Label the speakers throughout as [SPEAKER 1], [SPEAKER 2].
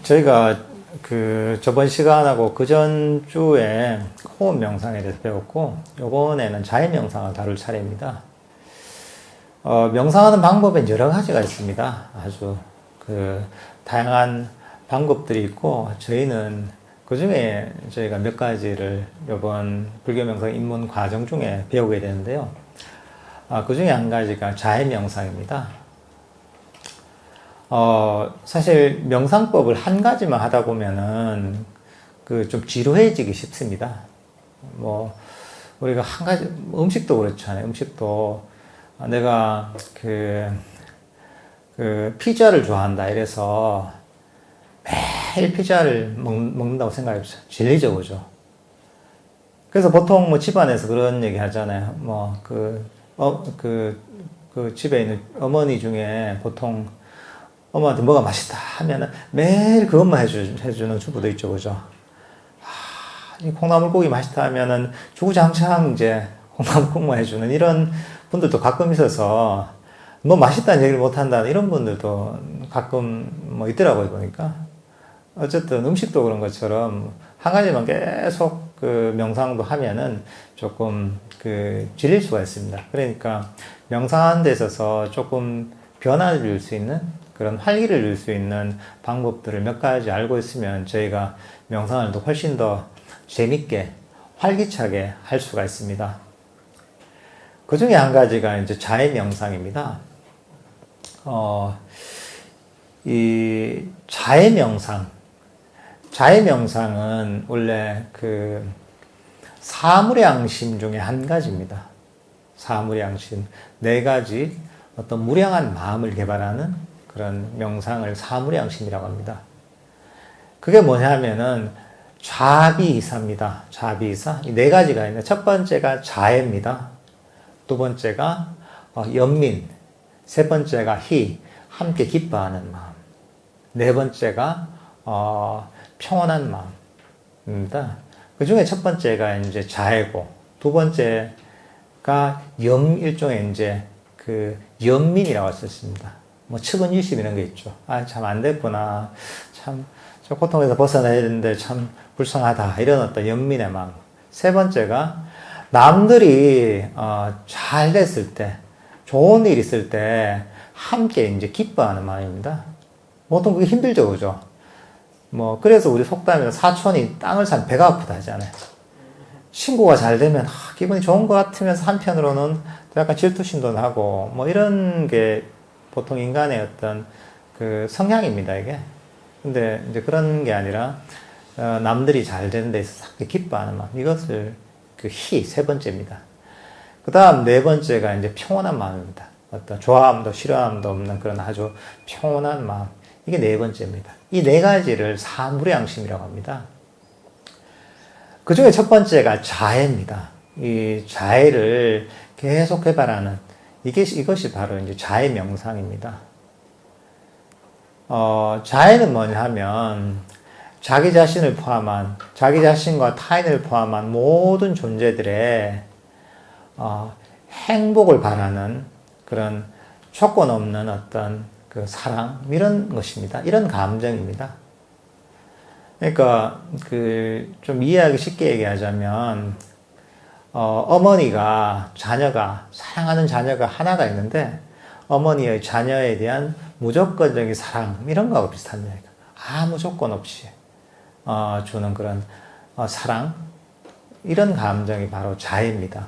[SPEAKER 1] 저희가 저번 시간하고 그 전 주에 호흡 명상에 대해서 배웠고, 이번에는 자연 명상을 다룰 차례입니다. 명상하는 방법엔 여러 가지가 있습니다. 아주 다양한 방법들이 있고, 저희는 그 중에 저희가 몇 가지를 이번 불교 명상 입문 과정 중에 배우게 되는데요. 그 중에 한 가지가 자연 명상입니다. 사실 명상법을 한 가지만 하다 보면은 좀 지루해지기 쉽습니다. 우리가 한 가지, 음식도 그렇잖아요. 음식도 내가 피자를 좋아한다 이래서 매일 피자를 먹는다고 생각해보세요. 질리죠, 그죠? 그래서 보통 집안에서 그런 얘기 하잖아요. 집에 있는 어머니 중에 보통 엄마한테 뭐가 맛있다 하면은 매일 그것만 해주는 주부도 있죠, 그죠? 이 콩나물국이 맛있다 하면은 주구장창 이제 콩나물국만 해주는 이런 분들도 가끔 있어서 뭐 맛있다는 얘기를 못한다는 이런 분들도 가끔 있더라고요, 보니까. 어쨌든 음식도 그런 것처럼 한 가지만 계속 명상도 하면은 조금 질릴 수가 있습니다. 그러니까 명상하는 데 있어서 조금 변화를 줄 수 있는 그런 활기를 줄 수 있는 방법들을 몇 가지 알고 있으면 저희가 명상을 더 훨씬 더 재밌게 활기차게 할 수가 있습니다. 그 중에 한 가지가 이제 자연 명상입니다. 이 자연 명상은 원래 사무량심 중에 한 가지입니다. 사무량심, 4가지 어떤 무량한 마음을 개발하는 그런 명상을 사무량심이라고 합니다. 그게 뭐냐면은 좌비이사입니다. 좌비이사. 이 4가지가 있는데, 첫 번째가 자애입니다. 두 번째가 연민, 세 번째가 희, 함께 기뻐하는 마음. 네 번째가 평온한 마음입니다. 그 중에 첫 번째가 이제 자애고, 두 번째가 일종의 이제 연민이라고 썼습니다. 측은 유심 이런 게 있죠. 참 안 됐구나. 참, 저 고통에서 벗어나야 되는데 참 불쌍하다. 이런 어떤 연민의 마음. 세 번째가 남들이 잘 됐을 때, 좋은 일 있을 때 함께 이제 기뻐하는 마음입니다. 보통 그게 힘들죠, 그죠? 그래서 우리 속담에서 사촌이 땅을 산 배가 아프다 하잖아요. 친구가 잘 되면 기분이 좋은 것 같으면서 한편으로는 약간 질투심도 나고 이런 게 보통 인간의 어떤 성향입니다, 이게. 근데 이제 그런 게 아니라 남들이 잘 되는 데 있어서 기뻐하는 마음, 이것을 세 번째입니다. 그 다음 4번째가 이제 평온한 마음입니다. 어떤 좋아함도 싫어함도 없는 그런 아주 평온한 마음, 이게 4번째입니다. 이 4가지를 사무량심이라고 합니다. 그 중에 첫 번째가 자애입니다. 이 자애를 계속 개발하는 이것이 바로 이제 자애 명상입니다. 자애는 뭐냐 하면 자기 자신을 포함한, 자기 자신과 타인을 포함한 모든 존재들의 행복을 바라는 그런 조건 없는 어떤 사랑, 이런 것입니다. 이런 감정입니다. 그러니까 좀 이해하기 쉽게 얘기하자면 어머니가 사랑하는 자녀가 하나가 있는데 어머니의 자녀에 대한 무조건적인 사랑, 이런 거하고 비슷한 거예요. 아무 조건 없이 주는 그런 사랑, 이런 감정이 바로 자애입니다.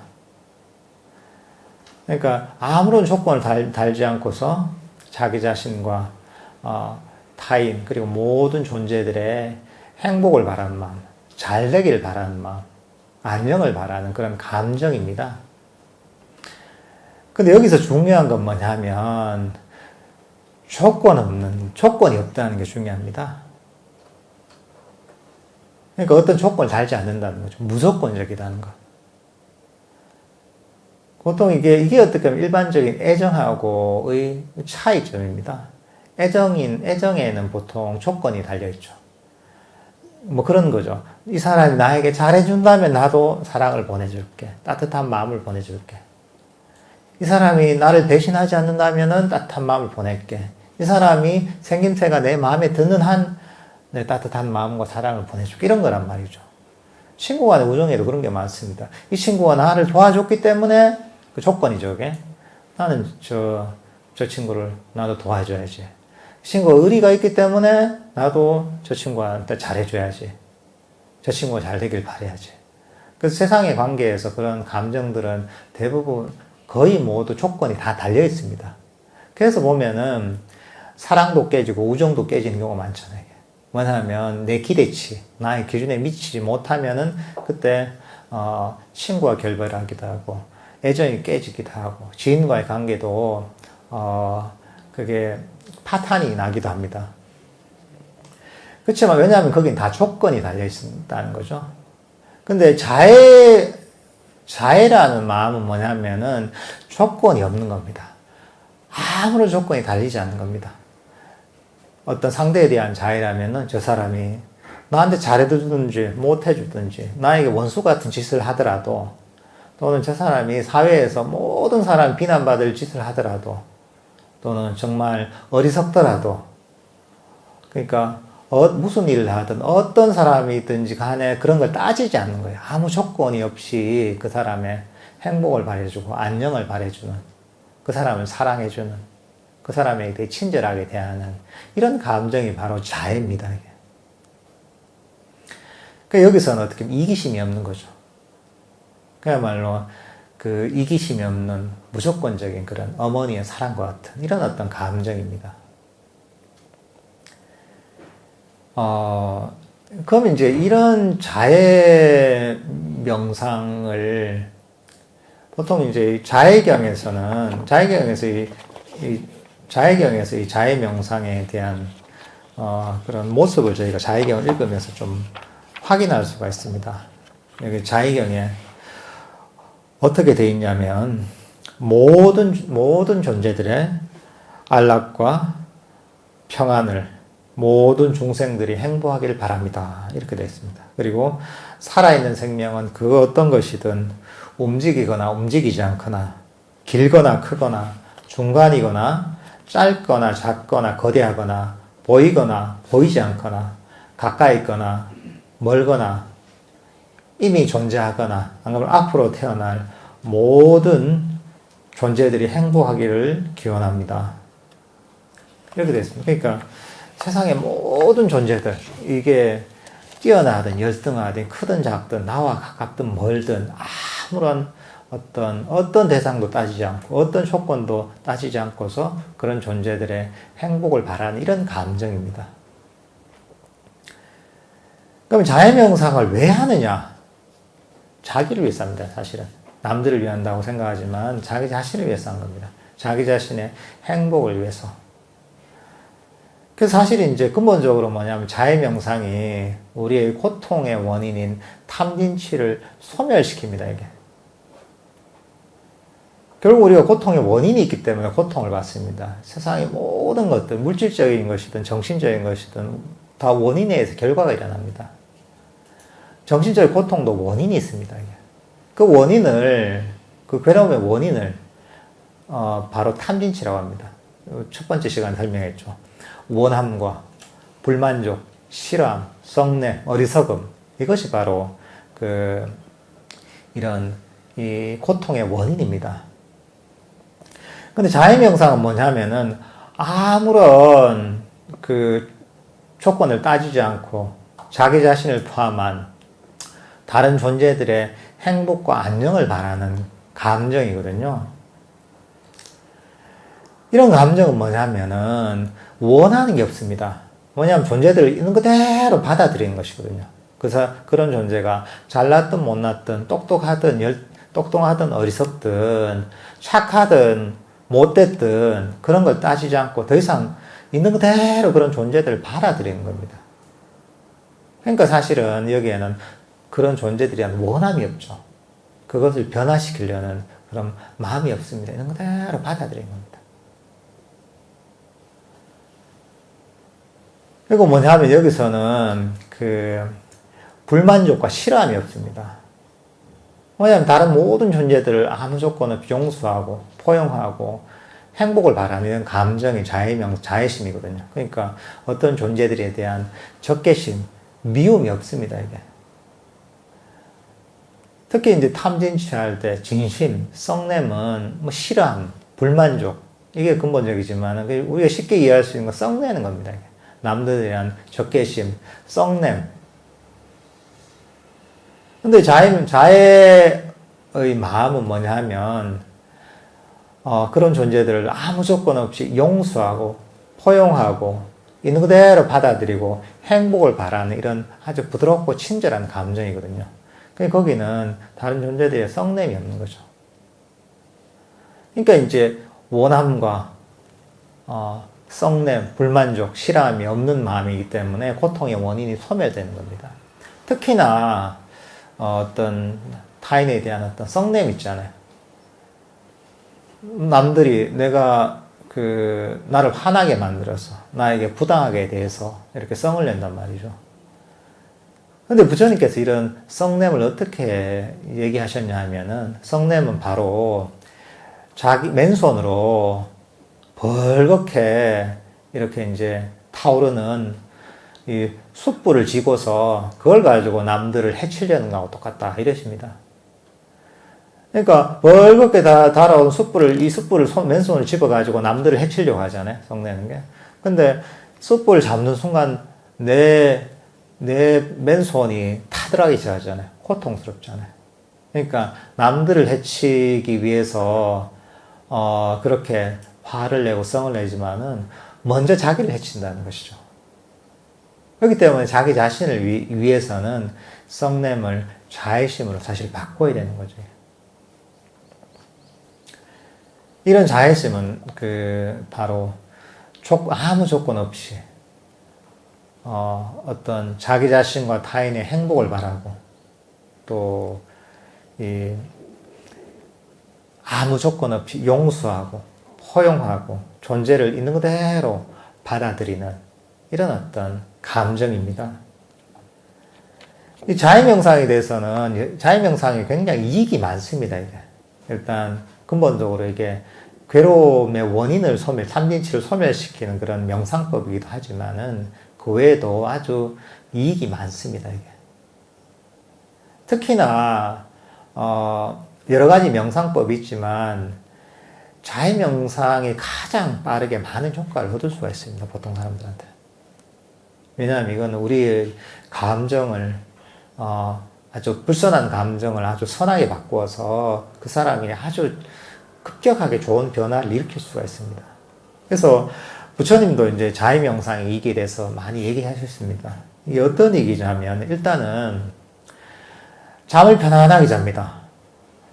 [SPEAKER 1] 그러니까 아무런 조건을 달지 않고서 자기 자신과 타인, 그리고 모든 존재들의 행복을 바라는 마음, 잘 되기를 바라는 마음, 안녕을 바라는 그런 감정입니다. 근데 여기서 중요한 건 뭐냐면 조건이 없다는 게 중요합니다. 그러니까 어떤 조건을 달지 않는다는 거죠. 무조건적이라는 것. 보통 이게 어떻게 보면 일반적인 애정하고의 차이점입니다. 애정에는 보통 조건이 달려있죠. 그런 거죠. 이 사람이 나에게 잘해준다면 나도 사랑을 보내줄게. 따뜻한 마음을 보내줄게. 이 사람이 나를 배신하지 않는다면 따뜻한 마음을 보낼게. 이 사람이 생김새가 내 마음에 드는 한 내 따뜻한 마음과 사랑을 보내줄게. 이런 거란 말이죠. 친구 간의 우정에도 그런 게 많습니다. 이 친구가 나를 도와줬기 때문에 그 조건이죠, 그게. 나는 저 친구를 나도 도와줘야지. 친구가 의리가 있기 때문에 나도 저 친구한테 잘해줘야지. 저 친구가 잘 되길 바라야지. 그래서 세상의 관계에서 그런 감정들은 대부분 거의 모두 조건이 다 달려 있습니다. 그래서 보면은 사랑도 깨지고 우정도 깨지는 경우가 많잖아요. 뭐냐면 내 기대치, 나의 기준에 미치지 못하면은 그때 친구와 결별하기도 하고 애정이 깨지기도 하고 지인과의 관계도 그게 파탄이 나기도 합니다. 그렇지만 왜냐하면 거긴 다 조건이 달려 있다는 거죠. 근데 자애라는 마음은 뭐냐면은 조건이 없는 겁니다. 아무런 조건이 달리지 않는 겁니다. 어떤 상대에 대한 자애라면은 저 사람이 나한테 잘해주든지 못해주든지 나에게 원수 같은 짓을 하더라도 또는 저 사람이 사회에서 모든 사람이 비난받을 짓을 하더라도 또는 정말 어리석더라도 그러니까 무슨 일을 하든 어떤 사람이든지 간에 그런 걸 따지지 않는 거예요. 아무 조건이 없이 그 사람의 행복을 바라주고 안녕을 바라주는 그 사람을 사랑해주는 그 사람에게 되게 친절하게 대하는 이런 감정이 바로 자애입니다. 그러니까 여기서는 어떻게 보면 이기심이 없는 거죠. 그야말로 그 이기심이 없는 무조건적인 그런 어머니의 사랑과 같은 이런 어떤 감정입니다. 그럼 이제 이런 자애 명상을 보통 이제 자애경에서 이 자애 명상에 대한 그런 모습을 저희가 자애경을 읽으면서 좀 확인할 수가 있습니다. 여기 자애경에 어떻게 되어 있냐면 모든 존재들의 안락과 평안을 모든 중생들이 행복하길 바랍니다. 이렇게 되어 있습니다. 그리고 살아있는 생명은 그 어떤 것이든 움직이거나 움직이지 않거나 길거나 크거나 중간이거나 짧거나 작거나 거대하거나 보이거나 보이지 않거나 가까이 있거나 멀거나 이미 존재하거나 아니면 앞으로 태어날 모든 존재들이 행복하기를 기원합니다. 이렇게 되어 있습니다. 그러니까 세상의 모든 존재들, 이게 뛰어나든 열등하든 크든 작든 나와 가깝든 멀든 아무런 어떤 대상도 따지지 않고 어떤 조건도 따지지 않고서 그런 존재들의 행복을 바라는 이런 감정입니다. 그럼 자해명상을 왜 하느냐? 자기를 위해서 합니다, 사실은. 남들을 위한다고 생각하지만 자기 자신을 위해서 한 겁니다. 자기 자신의 행복을 위해서. 그래서 사실 이제 근본적으로 뭐냐면 자해명상이 우리의 고통의 원인인 탐진치를 소멸시킵니다, 이게. 결국 우리가 고통의 원인이 있기 때문에 고통을 받습니다. 세상의 모든 것들, 물질적인 것이든 정신적인 것이든 다 원인에 의해서 결과가 일어납니다. 정신적인 고통도 원인이 있습니다. 그 원인을, 그 괴로움의 원인을 바로 탐진치라고 합니다. 첫 번째 시간에 설명했죠. 원함과 불만족, 실함, 썩내, 어리석음, 이것이 바로 이런 이 고통의 원인입니다. 근데 자해명상은 뭐냐면은 아무런 조건을 따지지 않고 자기 자신을 포함한 다른 존재들의 행복과 안녕을 바라는 감정이거든요. 이런 감정은 뭐냐면은 원하는 게 없습니다. 뭐냐면 존재들을 있는 그대로 받아들이는 것이거든요. 그래서 그런 존재가 잘났든 못났든 똑똑하든 어리석든 착하든 못됐든 그런 걸 따지지 않고 더 이상 있는 그대로 그런 존재들을 받아들이는 겁니다. 그러니까 사실은 여기에는 그런 존재들에 대한 원함이 없죠. 그것을 변화시키려는 그런 마음이 없습니다. 있는 그대로 받아들이는 겁니다. 그리고 뭐냐면 여기서는 불만족과 실함이 없습니다. 뭐냐면 다른 모든 존재들을 아무 조건 없이 용서하고 포용하고 행복을 바라는 감정이 자애심이거든요. 그러니까 어떤 존재들에 대한 적개심, 미움이 없습니다, 이게. 특히 이제 탐진치할 때 진심, 썩냄은 뭐 싫어함, 불만족, 이게 근본적이지만 우리가 쉽게 이해할 수 있는 건 썩내는 겁니다. 남들에 대한 적개심, 썩냄. 근데 자애의 마음은 뭐냐 하면 그런 존재들을 아무 조건 없이 용서하고 포용하고 있는 그대로 받아들이고 행복을 바라는 이런 아주 부드럽고 친절한 감정이거든요. 거기는 다른 존재들의 썩냄이 없는 거죠. 그러니까 이제 원함과 썩냄, 불만족, 싫어함이 없는 마음이기 때문에 고통의 원인이 소멸되는 겁니다. 특히나 어떤 타인에 대한 어떤 썩냄 있잖아요. 남들이 내가 나를 화나게 만들어서 나에게 부당하게 대해서 이렇게 썽을 낸단 말이죠. 근데 부처님께서 이런 썩냄을 어떻게 얘기하셨냐 하면은 썩냄은 바로 자기 맨손으로 벌겋게 이렇게 이제 타오르는 이 숯불을 쥐고서 그걸 가지고 남들을 해치려는 거하고 똑같다 이러십니다. 그러니까 벌겋게 달아온 이 숯불을 맨손으로 집어가지고 남들을 해치려고 하잖아요. 썩내는 게. 근데 숯불을 잡는 순간 내 맨손이 타들어가기 시작하잖아요. 고통스럽잖아요. 그러니까 남들을 해치기 위해서 그렇게 화를 내고 썽을 내지만은 먼저 자기를 해친다는 것이죠. 그렇기 때문에 자기 자신을 위해서는 썩냄을 자애심으로 사실 바꿔야 되는 거죠. 이런 자애심은 바로 아무 조건 없이 어떤 자기 자신과 타인의 행복을 바라고 또 아무 조건 없이 용서하고 포용하고 존재를 있는 그대로 받아들이는 이런 어떤 감정입니다. 이 자애명상에 대해서는 자애명상이 굉장히 이익이 많습니다. 이게. 일단 근본적으로 이게 괴로움의 원인을 탐진치를 소멸시키는 그런 명상법이기도 하지만은 그 외에도 아주 이익이 많습니다. 이게. 특히나 여러 가지 명상법이 있지만 자애명상이 가장 빠르게 많은 효과를 얻을 수가 있습니다. 보통 사람들한테. 왜냐하면 이건 우리의 감정을 아주 불선한 감정을 아주 선하게 바꾸어서 그 사람이 아주 급격하게 좋은 변화를 일으킬 수가 있습니다. 그래서 부처님도 이제 자애명상의 이익에 대해서 많이 얘기하셨습니다. 이게 어떤 얘기냐면 일단은 잠을 편안하게 잡니다.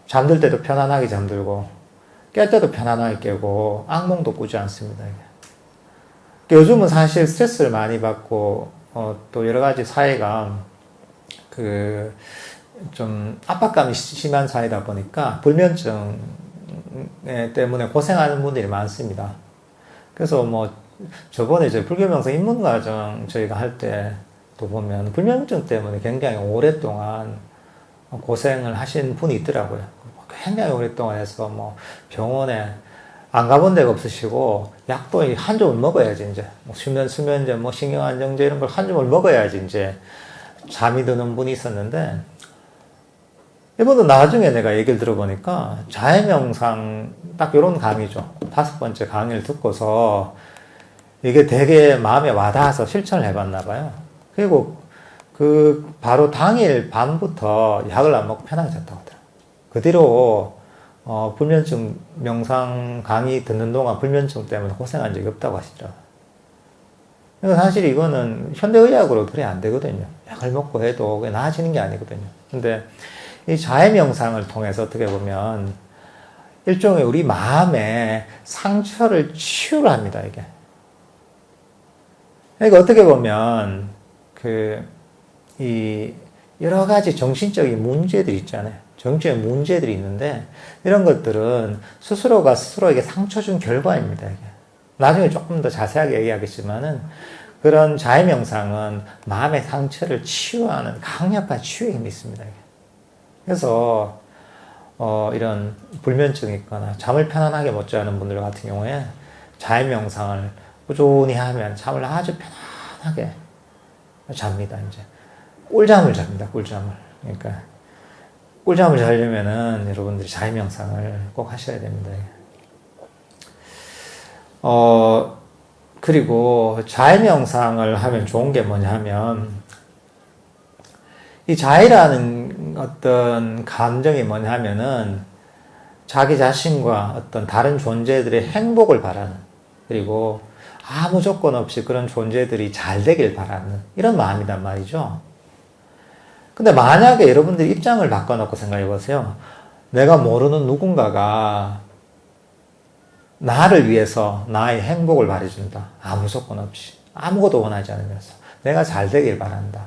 [SPEAKER 1] 잠들 때도 편안하게 잠들고 깰 때도 편안하게 깨고 악몽도 꾸지 않습니다. 요즘은 사실 스트레스를 많이 받고 또 여러 가지 사회가 좀 압박감이 심한 사회다 보니까 불면증 때문에 고생하는 분들이 많습니다. 그래서 저번에 불교명상 입문과정 저희가 할 때도 보면 불면증 때문에 굉장히 오랫동안 고생을 하신 분이 있더라고요. 굉장히 오랫동안 해서 병원에 안 가본 데가 없으시고 약도 한 줌을 먹어야지 이제 수면제 신경안정제 이런 걸 한 줌을 먹어야지 이제 잠이 드는 분이 있었는데 이분도 나중에 내가 얘기를 들어보니까 자애명상 딱 이런 강의죠. 5번째 강의를 듣고서 이게 되게 마음에 와닿아서 실천을 해봤나 봐요. 그리고 바로 당일 밤부터 약을 안 먹고 편하게 잤다고 하더라고요. 그 뒤로 불면증 명상 강의 듣는 동안 불면증 때문에 고생한 적이 없다고 하시더라고요. 그러니까 사실 이거는 현대의학으로 그래 안 되거든요. 약을 먹고 해도 그게 나아지는 게 아니거든요. 근데 이 자애명상을 통해서 어떻게 보면 일종의 우리 마음의 상처를 치유를 합니다, 이게. 그러니까 어떻게 보면 이 여러 가지 정신적인 문제들이 있잖아요. 정신적인 문제들이 있는데 이런 것들은 스스로가 스스로에게 상처 준 결과입니다, 이게. 나중에 조금 더 자세하게 얘기하겠지만은 그런 자애명상은 마음의 상처를 치유하는 강력한 치유의 힘이 있습니다, 이게. 그래서 이런 불면증이 있거나 잠을 편안하게 못 자는 분들 같은 경우에 자해명상을 꾸준히 하면 잠을 아주 편안하게 잡니다. 이제 꿀잠을 잡니다. 꿀잠을. 그러니까 꿀잠을 자려면은 여러분들이 자해명상을 꼭 하셔야 됩니다. 그리고 자해명상을 하면 좋은 게 뭐냐면, 이 자해라는 어떤 감정이 뭐냐면은 자기 자신과 어떤 다른 존재들의 행복을 바라는, 그리고 아무 조건 없이 그런 존재들이 잘 되길 바라는 이런 마음이란 말이죠. 근데 만약에 여러분들이 입장을 바꿔놓고 생각해 보세요. 내가 모르는 누군가가 나를 위해서 나의 행복을 바래준다. 아무 조건 없이. 아무것도 원하지 않으면서. 내가 잘 되길 바란다.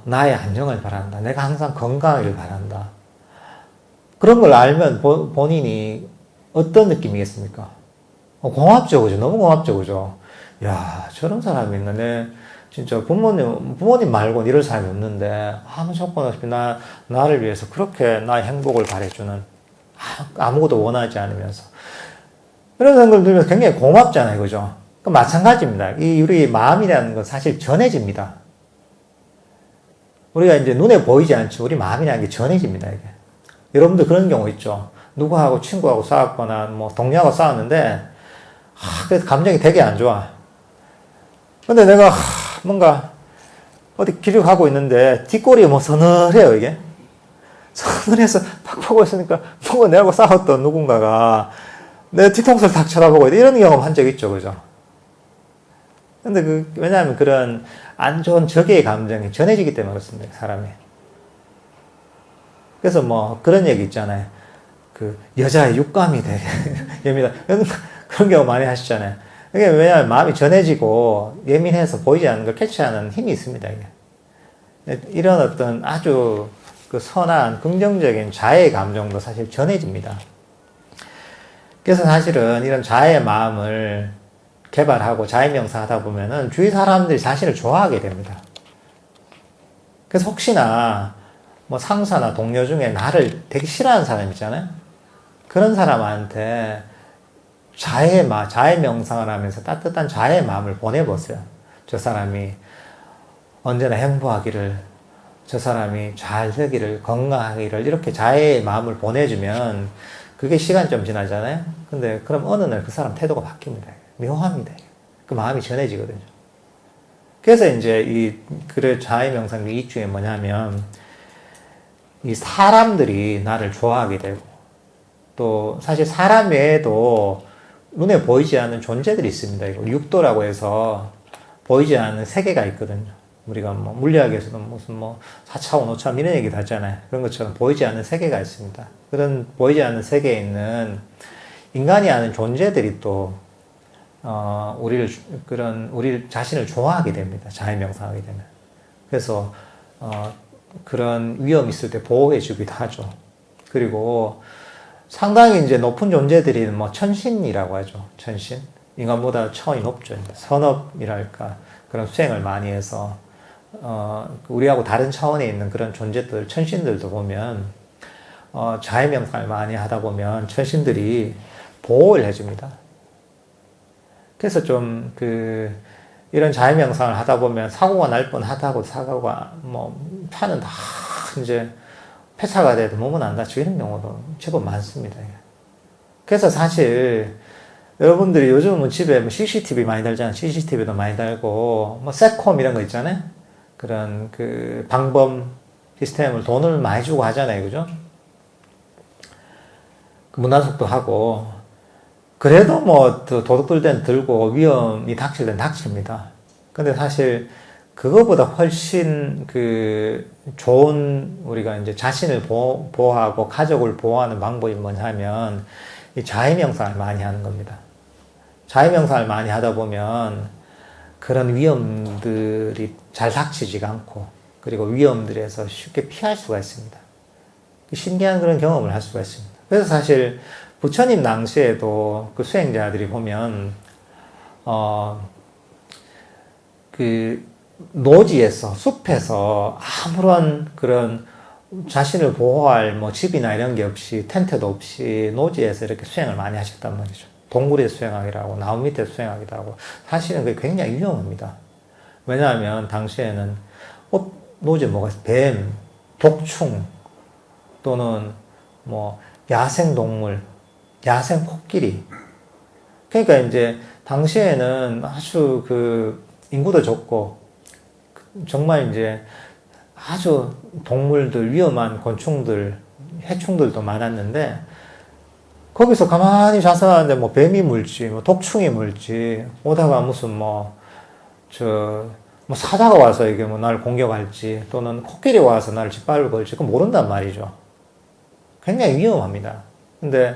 [SPEAKER 1] 나의 안정을 바란다. 내가 항상 건강하길 바란다. 그런 걸 알면 본인이 어떤 느낌이겠습니까? 고맙죠, 그죠? 너무 고맙죠, 그죠? 야, 저런 사람이 있네. 진짜 부모님 말고는 이럴 사람이 없는데, 아무 조건 없이 나를 위해서 그렇게 나의 행복을 바래주는, 아무것도 원하지 않으면서. 이런 생각을 들면서 굉장히 고맙잖아요, 그죠? 마찬가지입니다. 우리 마음이라는 건 사실 전해집니다. 우리가 이제 눈에 보이지 않죠. 우리 마음이라는 게 전해집니다, 이게. 여러분들 그런 경우 있죠. 누구하고 친구하고 싸웠거나, 동료하고 싸웠는데, 그래서 감정이 되게 안 좋아. 근데 내가, 뭔가, 어디 길을 가고 있는데, 뒷골이 서늘해요, 이게. 서늘해서 팍 보고 있으니까, 뭔가 내하고 싸웠던 누군가가, 내 뒤통수를 탁 쳐다보고, 이런 경험 한 적 있죠, 그죠? 근데 왜냐하면 그런 안 좋은 적의 감정이 전해지기 때문에 그렇습니다, 사람이. 그래서 그런 얘기 있잖아요. 여자의 육감이 되게 예민하다. 그런 경우 많이 하시잖아요. 이게 왜냐하면 마음이 전해지고 예민해서 보이지 않는 걸 캐치하는 힘이 있습니다, 이게. 이런 어떤 아주 선한, 긍정적인 자애의 감정도 사실 전해집니다. 그래서 사실은 이런 자애의 마음을 개발하고 자해명상 하다 보면은 주위 사람들이 자신을 좋아하게 됩니다. 그래서 혹시나 상사나 동료 중에 나를 되게 싫어하는 사람 있잖아요. 그런 사람한테 자해명상을 하면서 따뜻한 자해의 마음을 보내보세요. 저 사람이 언제나 행복하기를, 저 사람이 잘 되기를, 건강하기를, 이렇게 자해의 마음을 보내주면 그게 시간 좀 지나잖아요. 근데 그럼 어느 날 그 사람 태도가 바뀝니다. 묘합니다. 그 마음이 전해지거든요. 그래서 이제 자해명상의 이중에 뭐냐면, 이 사람들이 나를 좋아하게 되고, 또 사실 사람 외에도 눈에 보이지 않는 존재들이 있습니다. 이거 육도라고 해서 보이지 않는 세계가 있거든요. 우리가 물리학에서도 무슨 4차원, 5차원 이런 얘기도 하잖아요. 그런 것처럼 보이지 않는 세계가 있습니다. 그런 보이지 않는 세계에 있는 인간이 아는 존재들이 또 우리 자신을 좋아하게 됩니다. 자해명상하게 되면. 그래서 그런 위험이 있을 때 보호해주기도 하죠. 그리고 상당히 이제 높은 존재들이 천신이라고 하죠. 천신. 인간보다 차원이 높죠. 선업이랄까. 그런 수행을 많이 해서, 우리하고 다른 차원에 있는 그런 존재들, 천신들도 보면, 자해명상을 많이 하다 보면 천신들이 보호를 해줍니다. 그래서 좀 이런 자해명상을 하다 보면 사고가 날 뻔하다고 사고가 차는 다 이제 폐차가 돼도 몸은 안 다치고 이런 경우도 제법 많습니다. 그래서 사실 여러분들이 요즘은 집에 CCTV 많이 달잖아요. CCTV도 많이 달고 세콤 이런 거 있잖아요. 그런 방범 시스템을 돈을 많이 주고 하잖아요. 그죠? 문단속도 하고 그래도 도둑들 땐 들고 위험이 닥칠 땐 닥칩니다. 근데 사실 그거보다 훨씬 좋은 우리가 이제 자신을 보호하고 가족을 보호하는 방법이 뭐냐면 이 자해명상을 많이 하는 겁니다. 자해명상을 많이 하다 보면 그런 위험들이 잘 닥치지가 않고 그리고 위험들에서 쉽게 피할 수가 있습니다. 신기한 그런 경험을 할 수가 있습니다. 그래서 사실 부처님 당시에도 수행자들이 보면 노지에서 숲에서 아무런 그런 자신을 보호할 뭐 집이나 이런 게 없이 텐트도 없이 노지에서 이렇게 수행을 많이 하셨단 말이죠. 동굴에서 수행하기도 하고 나무 밑에서 수행하기도 하고 사실은 그게 굉장히 위험합니다. 왜냐하면 당시에는 노지에 뭐가 있어요? 뱀, 독충 또는 뭐 야생동물, 야생 코끼리. 그러니까 이제 당시에는 아주 그 인구도 적고 정말 이제 아주 동물들, 위험한 곤충들, 해충들도 많았는데 거기서 가만히 자서하는데 뭐 뱀이 물지, 뭐 독충이 물지, 오다가 무슨 뭐 사자가 와서 이게 뭐 날 공격할지 또는 코끼리 와서 나를 짓밟을 걸지 그건 모른단 말이죠. 굉장히 위험합니다. 근데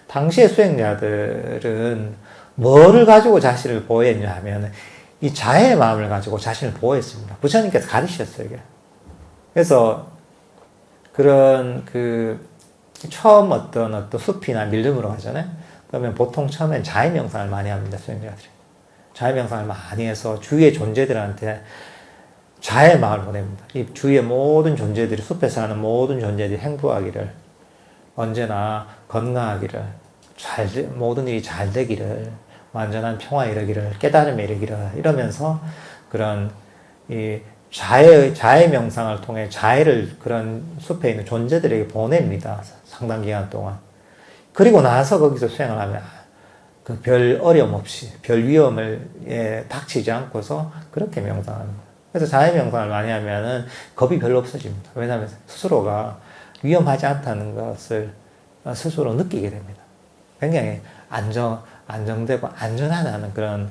[SPEAKER 1] 당시의 수행자들은 뭐를 가지고 자신을 보호했냐 하면 이 자애의 마음을 가지고 자신을 보호했습니다. 부처님께서 가르치셨어요, 이게. 그래서 그런 처음 어떤 숲이나 밀림으로 가잖아요. 그러면 보통 처음엔 자해 명상을 많이 합니다, 수행자들이. 자해 명상을 많이 해서 주위의 존재들한테 자해의 마음을 보냅니다. 이 주위의 모든 존재들이, 숲에 사는 모든 존재들이 행복하기를, 언제나 건강하기를, 모든 일이 잘 되기를, 완전한 평화에 이르기를, 깨달음에 이르기를, 이러면서 그런 자해 명상을 통해 자해를 그런 숲에 있는 존재들에게 보냅니다. 상당 기간 동안. 그리고 나서 거기서 수행을 하면 그 별 어려움 없이, 별 위험을 닥치지 않고서 그렇게 명상합니다. 그래서 자해 명상을 많이 하면은 겁이 별로 없어집니다. 왜냐하면 스스로가 위험하지 않다는 것을 스스로 느끼게 됩니다. 굉장히 안정되고 안전하다는 그런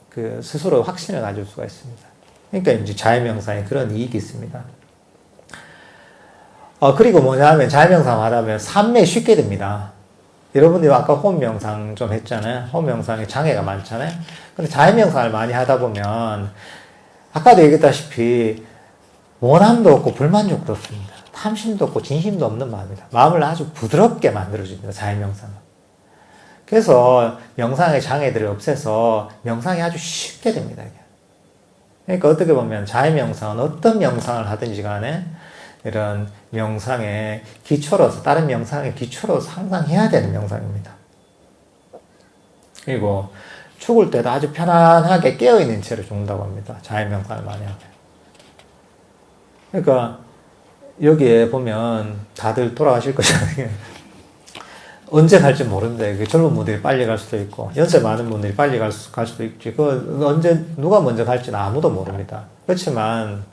[SPEAKER 1] 그 스스로 확신을 가질 수가 있습니다. 그러니까 이제 자해 명상에 그런 이익이 있습니다. 그리고 뭐냐 하면 자해 명상 하다면 삼매에 쉽게 됩니다. 여러분들이 아까 호흡 명상 좀 했잖아요. 호흡 명상에 장애가 많잖아요. 근데 자해 명상을 많이 하다 보면 아까도 얘기했다시피 원함도 없고 불만족도 없습니다. 탐심도 없고 진심도 없는 마음이다. 마음을 아주 부드럽게 만들어줍니다. 자해 명상은. 그래서 명상의 장애들을 없애서 명상이 아주 쉽게 됩니다. 그러니까 어떻게 보면 자해 명상은 어떤 명상을 하든지 간에 이런 명상의 기초로서, 다른 명상의 기초로서 항상 해야 되는 명상입니다. 그리고 죽을 때도 아주 편안하게 깨어있는 채로 죽는다고 합니다. 자해 명상을 많이 하면. 그러니까 여기에 보면 다들 돌아가실 거잖아요. 언제 갈지 모르는데 젊은 분들이 빨리 갈 수도 있고 연세 많은 분들이 빨리 갈 수도 있지. 누가 먼저 갈지는 아무도 모릅니다. 그렇지만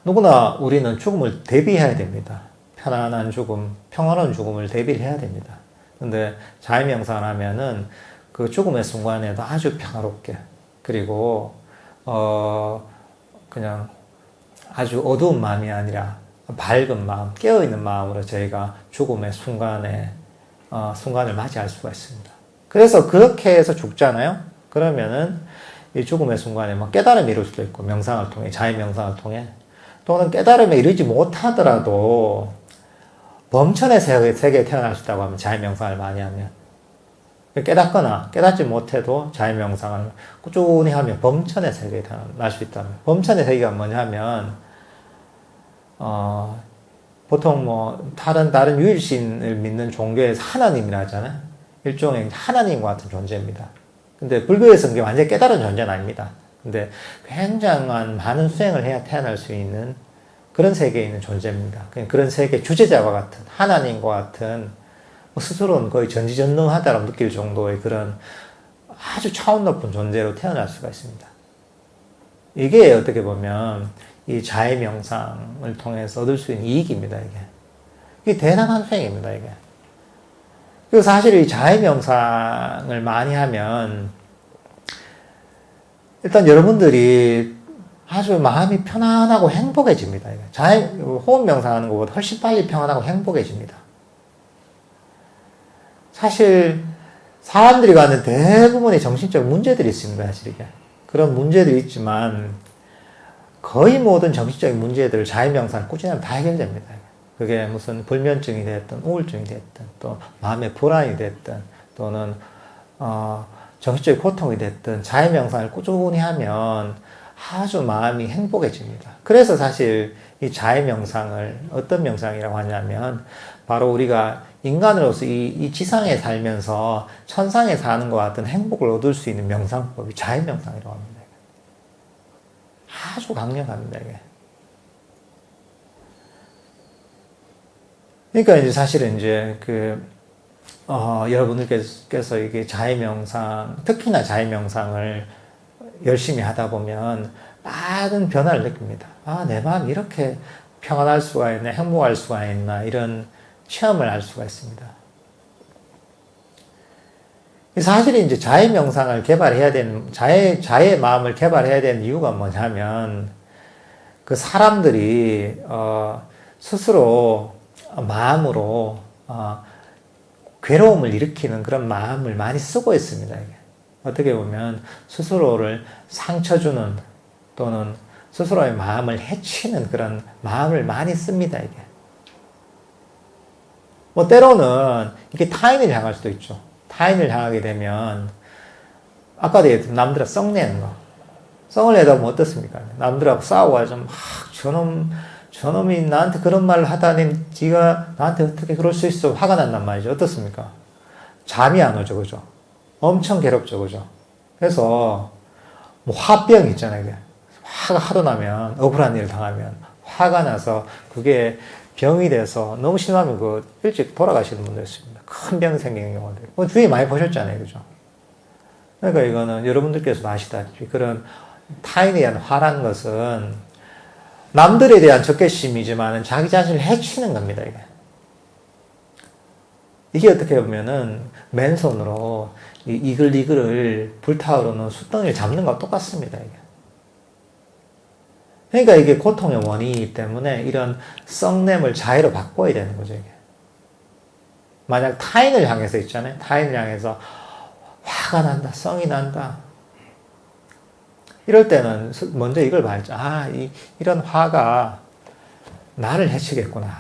[SPEAKER 1] 누구나 우리는 죽음을 대비해야 됩니다. 편안한 죽음, 평화로운 죽음을 대비를 해야 됩니다. 근데 자해 명상을 하면은 그 죽음의 순간에도 아주 평화롭게, 그리고 그냥 아주 어두운 마음이 아니라 밝은 마음, 깨어있는 마음으로 저희가 죽음의 순간을 맞이할 수가 있습니다. 그래서 그렇게 해서 죽잖아요? 그러면은 이 죽음의 순간에 뭐 깨달음이 이룰 수도 있고, 명상을 통해, 자해 명상을 통해, 또는 깨달음에 이르지 못하더라도 범천의 세계에 태어날 수 있다고 하면, 자해 명상을 많이 하면. 깨닫거나 깨닫지 못해도 자해 명상을 꾸준히 하면 범천의 세계에 태어날 수 있다는. 범천의 세계가 뭐냐 하면, 보통 뭐 다른 유일신을 믿는 종교에서 하나님이라 하잖아요. 일종의 하나님과 같은 존재입니다. 근데 불교에서는 그게 완전히 깨달은 존재는 아닙니다. 근데 굉장한 많은 수행을 해야 태어날 수 있는 그런 세계에 있는 존재입니다. 그런 세계 주재자와 같은, 하나님과 같은, 스스로는 거의 전지전능하다고 느낄 정도의 그런 아주 차원 높은 존재로 태어날 수가 있습니다. 이게 어떻게 보면 이 자해 명상을 통해서 얻을 수 있는 이익입니다, 이게 대단한 수행입니다, 이게. 그리고 사실 이 자해 명상을 많이 하면, 일단 여러분들이 아주 마음이 편안하고 행복해집니다, 이게. 호흡 명상하는 것보다 훨씬 빨리 편안하고 행복해집니다. 사실, 사람들이 갖는 대부분의 정신적 문제들이 있습니다, 사실 이게. 그런 문제들이 있지만, 거의 모든 정신적인 문제들을 자해 명상을 꾸준히 하면 다 해결됩니다. 그게 무슨 불면증이 됐든, 우울증이 됐든, 또 마음의 불안이 됐든, 또는, 정신적인 고통이 됐든, 자해 명상을 꾸준히 하면 아주 마음이 행복해집니다. 그래서 사실 이 자해 명상을 어떤 명상이라고 하냐면 바로 우리가 인간으로서 이 지상에 살면서 천상에 사는 것 같은 행복을 얻을 수 있는 명상법이 자해 명상이라고 합니다. 아주 강력합니다, 이게. 그러니까 이제 사실은 이제 여러분들께서 이게 자해 명상, 특히나 자해 명상을 열심히 하다 보면 많은 변화를 느낍니다. 아, 내 마음이 이렇게 평안할 수가 있나, 행복할 수가 있나, 이런 체험을 할 수가 있습니다. 사실 이제 자해 명상을 개발해야 되는, 자해 마음을 개발해야 되는 이유가 뭐냐면, 그 사람들이, 스스로 마음으로, 괴로움을 일으키는 그런 마음을 많이 쓰고 있습니다, 이게. 어떻게 보면 스스로를 상처 주는 또는 스스로의 마음을 해치는 그런 마음을 많이 씁니다, 이게. 뭐, 때로는 이게 타인을 향할 수도 있죠. 타인을 향하게 되면, 아까도 얘기했던 남들아 썩내는 거. 썩을 내다 보면 어떻습니까? 남들하고 싸워가지고, 저놈이 나한테 그런 말을 하다니, 네가 나한테 어떻게 그럴 수 있어? 화가 난단 말이죠. 어떻습니까? 잠이 안 오죠, 그죠? 엄청 괴롭죠, 그죠? 그래서, 뭐, 화병 있잖아요, 이게. 화가 하도 나면, 억울한 일을 당하면, 화가 나서, 그게 병이 돼서, 너무 심하면 일찍 돌아가시는 분들 있습니다. 큰 병 생기는 경우들. 주위에 많이 보셨잖아요, 그죠? 그러니까 이거는 여러분들께서도 아시다시피, 그런 타인에 대한 화라는 것은, 남들에 대한 적개심이지만, 자기 자신을 해치는 겁니다, 이게. 이게 어떻게 보면은, 맨손으로, 이글이글을 불타오르는 숯덩이를 잡는 거와 똑같습니다, 이게. 그러니까 이게 고통의 원인이기 때문에 이런 썩냄을 자해로 바꿔야 되는 거죠, 이게. 만약 타인을 향해서 있잖아요. 타인을 향해서 화가 난다, 썽이 난다. 이럴 때는 먼저 이걸 봐야죠. 아, 이런 화가 나를 해치겠구나.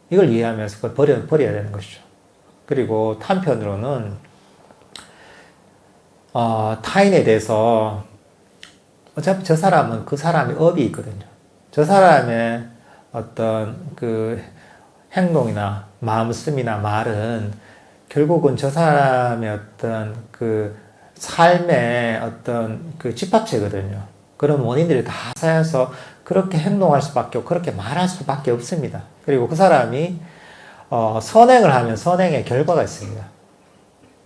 [SPEAKER 1] 이걸 이해하면서 그걸 버려야 되는 것이죠. 그리고 한편으로는 타인에 대해서 어차피 저 사람은 그 사람의 업이 있거든요. 저 사람의 어떤 행동이나 마음씀이나 말은 결국은 저 사람의 어떤 삶의 어떤 집합체거든요. 그런 원인들이 다 쌓여서 그렇게 행동할 수밖에 없고 그렇게 말할 수밖에 없습니다. 그리고 그 사람이 선행을 하면 선행의 결과가 있습니다.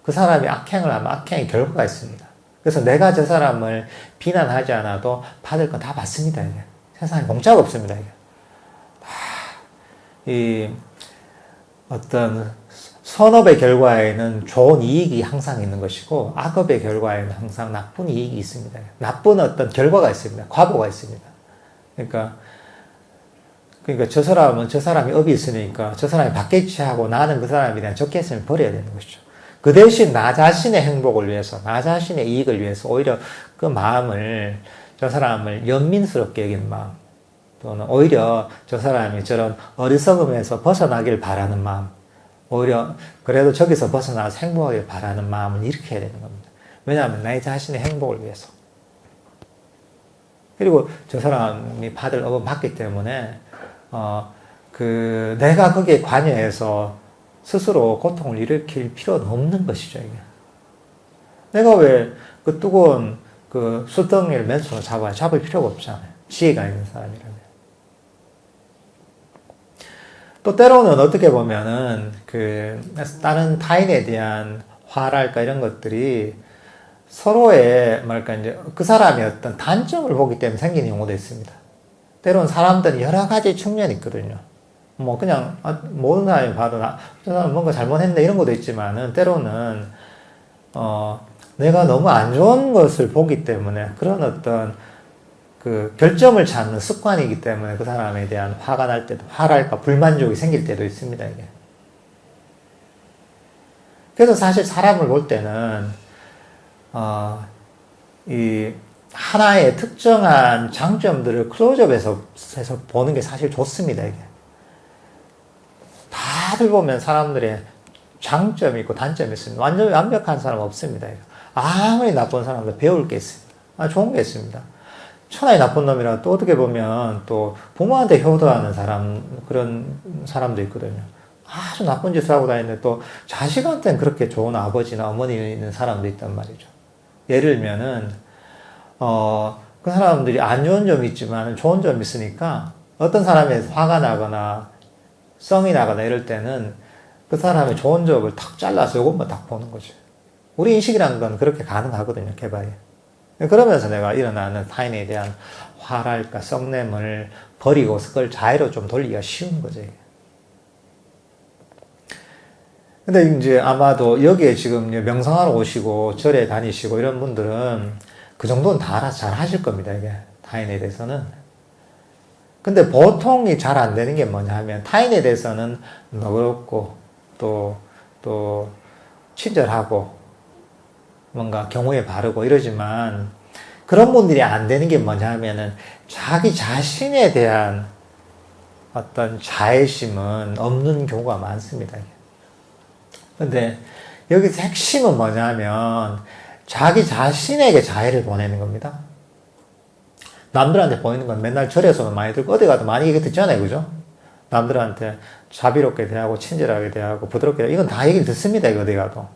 [SPEAKER 1] 그 사람이 악행을 하면 악행의 결과가 있습니다. 그래서 내가 저 사람을 비난하지 않아도 받을 건 다 받습니다, 이게. 세상에 공짜가 없습니다, 이게. 이 어떤 선업의 결과에는 좋은 이익이 항상 있는 것이고 악업의 결과에는 항상 나쁜 이익이 있습니다. 나쁜 어떤 결과가 있습니다. 과보가 있습니다. 그러니까 저 사람은 저 사람이 업이 있으니까 저 사람이 받겠지 하고 나는 그 사람에 대한 적개심을 버려야 되는 것이죠. 그 대신 나 자신의 행복을 위해서, 나 자신의 이익을 위해서 오히려 그 마음을, 저 사람을 연민스럽게 여기는 마음, 또는 오히려 저 사람이 저런 어리석음에서 벗어나길 바라는 마음, 오히려 그래도 저기서 벗어나서 행복하길 바라는 마음을 일으켜야 되는 겁니다. 왜냐하면 나 자신의 행복을 위해서. 그리고 저 사람이 받을 업은 받기 때문에 내가 거기에 관여해서 스스로 고통을 일으킬 필요는 없는 것이죠, 이게. 내가 왜 그 뜨거운 숯덩이를 맨손으로 잡을 필요가 없잖아요. 지혜가 있는 사람이라면. 또 때로는 어떻게 보면은 다른 타인에 대한 화랄까 이런 것들이 서로의 이제 그 사람의 어떤 단점을 보기 때문에 생기는 경우도 있습니다. 때로는 사람들은 여러 가지 측면이 있거든요. 뭐 그냥 모든 사람이 봐도 저 사람 뭔가 잘못했네 이런 것도 있지만은 때로는 내가 너무 안 좋은 것을 보기 때문에 그런 어떤 결점을 찾는 습관이기 때문에 그 사람에 대한 화가 날 때도 화랄까 불만족이 생길 때도 있습니다, 이게. 그래서 사실 사람을 볼 때는 이 하나의 특정한 장점들을 클로즈업해서 해서 보는 게 사실 좋습니다, 이게. 다들 보면 사람들의 장점이 있고 단점이 있습니다. 완전히 완벽한 사람 없습니다, 이거. 아무리 나쁜 사람도 배울 게 있습니다. 좋은 게 있습니다. 천하의 나쁜 놈이라 또 어떻게 보면 또 부모한테 효도하는 사람, 그런 사람도 있거든요. 아주 나쁜 짓을 하고 다니는데 또 자식한테는 그렇게 좋은 아버지나 어머니 있는 사람도 있단 말이죠. 예를 들면은, 그 사람들이 안 좋은 점이 있지만 좋은 점이 있으니까 어떤 사람이 화가 나거나 성이 나거나 이럴 때는 그 사람의 좋은 점을 탁 잘라서 이것만 딱 보는 거죠. 우리 인식이라는 건 그렇게 가능하거든요, 개발이. 그러면서 내가 일어나는 타인에 대한 화랄까, 썩냄을 버리고 그걸 자애로 좀 돌리기가 쉬운 거죠. 근데 이제 아마도 여기에 지금 명상하러 오시고 절에 다니시고 이런 분들은 그 정도는 다 알아서 잘 하실 겁니다, 이게. 타인에 대해서는. 근데 보통이 잘 안 되는 게 뭐냐 하면 타인에 대해서는 너그럽고 또 친절하고 뭔가 경우에 바르고 이러지만 그런 분들이 안 되는 게 뭐냐 하면은 자기 자신에 대한 어떤 자애심은 없는 경우가 많습니다. 근데 여기서 핵심은 뭐냐면 자기 자신에게 자애를 보내는 겁니다. 남들한테 보이는 건 맨날 절에서는 많이 듣고 어디 가도 많이 얘기 듣잖아요. 그죠? 남들한테 자비롭게 대하고 친절하게 대하고 부드럽게 대하고 이건 다 얘기를 듣습니다. 이거 어디 가도.